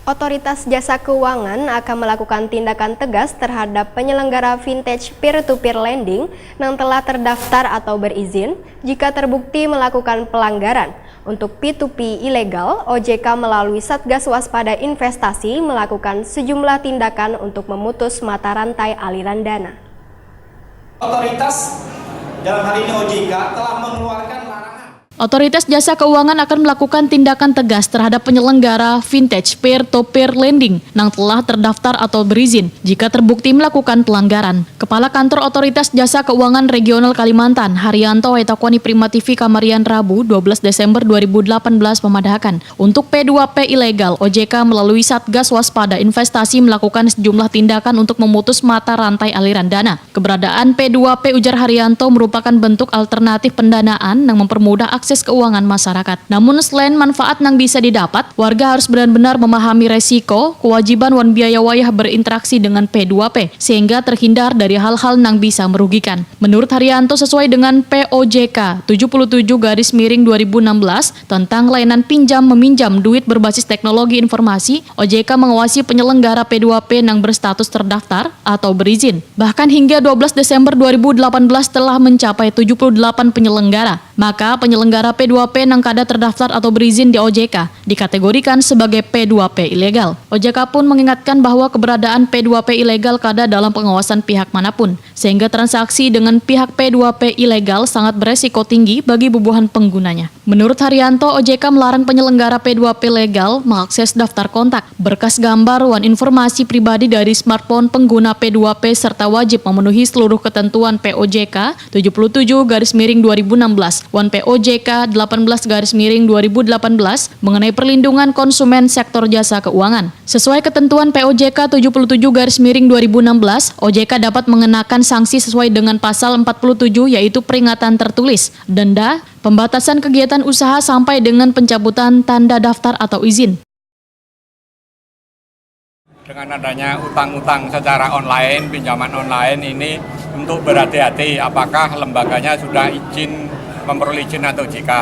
Otoritas Jasa Keuangan akan melakukan tindakan tegas terhadap penyelenggara vintage peer-to-peer lending yang telah terdaftar atau berizin jika terbukti melakukan pelanggaran. Untuk P2P ilegal, OJK melalui Satgas Waspada Investasi melakukan sejumlah tindakan untuk memutus mata rantai aliran dana. Otoritas dalam hal ini OJK telah mengeluarkan larangan. Otoritas Jasa Keuangan akan melakukan tindakan tegas terhadap penyelenggara vintage peer-to-peer lending yang telah terdaftar atau berizin jika terbukti melakukan pelanggaran. Kepala Kantor Otoritas Jasa Keuangan Regional Kalimantan, Haryanto Wetakwani Prima TV Kamarian Rabu 12 Desember 2018 memadahkan, untuk P2P ilegal, OJK melalui Satgas Waspada Investasi melakukan sejumlah tindakan untuk memutus mata rantai aliran dana. Keberadaan P2P, ujar Haryanto, merupakan bentuk alternatif pendanaan yang mempermudah akses keuangan masyarakat. Namun selain manfaat yang bisa didapat, warga harus benar-benar memahami resiko, kewajiban wan biaya wayah berinteraksi dengan P2P sehingga terhindar dari hal-hal yang bisa merugikan. Menurut Haryanto, sesuai dengan POJK 77/2016 tentang layanan pinjam meminjam duit berbasis teknologi informasi, OJK mengawasi penyelenggara P2P yang berstatus terdaftar atau berizin. Bahkan hingga 12 Desember 2018 telah mencapai 78 penyelenggara. Maka penyelenggara P2P yang kada terdaftar atau berizin di OJK dikategorikan sebagai P2P ilegal. OJK pun mengingatkan bahwa keberadaan P2P ilegal kada dalam pengawasan pihak manapun, sehingga transaksi dengan pihak P2P ilegal sangat beresiko tinggi bagi bubuhan penggunanya. Menurut Haryanto, OJK melarang penyelenggara P2P legal mengakses daftar kontak, berkas gambar, wan informasi pribadi dari smartphone pengguna P2P serta wajib memenuhi seluruh ketentuan POJK 77/2016, wan POJK 18/2018 mengenai perlindungan konsumen sektor jasa keuangan. Sesuai ketentuan POJK 77/2016, OJK dapat mengenakan sanksi sesuai dengan pasal 47, yaitu peringatan tertulis, denda, pembatasan kegiatan usaha sampai dengan pencabutan tanda daftar atau izin. Dengan adanya utang-utang secara online, pinjaman online ini untuk berhati-hati apakah lembaganya sudah memperoleh izin atau OJK.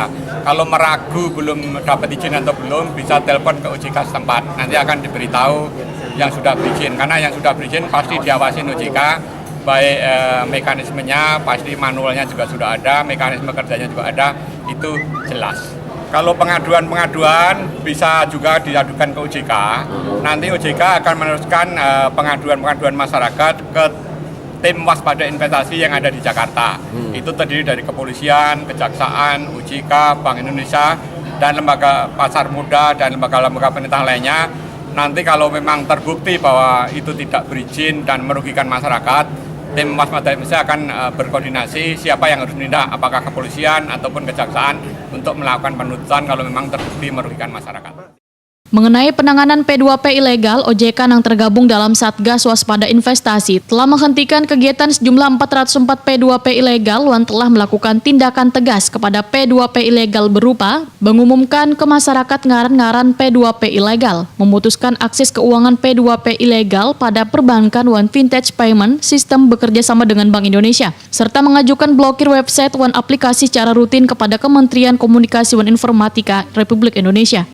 Kalau meragu belum dapat izin atau belum, bisa telepon ke OJK setempat. Nanti akan diberitahu yang sudah berizin. Karena yang sudah berizin pasti diawasin OJK, baik mekanismenya, pasti manualnya juga sudah ada, mekanisme kerjanya juga ada, itu jelas. Kalau pengaduan-pengaduan bisa juga diadukan ke OJK. Nanti OJK akan meneruskan pengaduan-pengaduan masyarakat ke tim waspada investasi yang ada di Jakarta. Itu terdiri dari kepolisian, kejaksaan, OJK, Bank Indonesia, dan lembaga pasar muda dan lembaga-lembaga pemerintah lainnya. Nanti kalau memang terbukti bahwa itu tidak berizin dan merugikan masyarakat, tim waspada investasi akan berkoordinasi siapa yang harus menindak, apakah kepolisian ataupun kejaksaan, untuk melakukan penuntutan kalau memang terbukti merugikan masyarakat. Mengenai penanganan P2P ilegal, OJK yang tergabung dalam Satgas Waspada Investasi telah menghentikan kegiatan sejumlah 404 P2P ilegal yang telah melakukan tindakan tegas kepada P2P ilegal berupa mengumumkan ke masyarakat ngaran-ngaran P2P ilegal, memutuskan akses keuangan P2P ilegal pada perbankan wan vintage payment sistem bekerja sama dengan Bank Indonesia, serta mengajukan blokir website wan aplikasi secara rutin kepada Kementerian Komunikasi wan Informatika Republik Indonesia.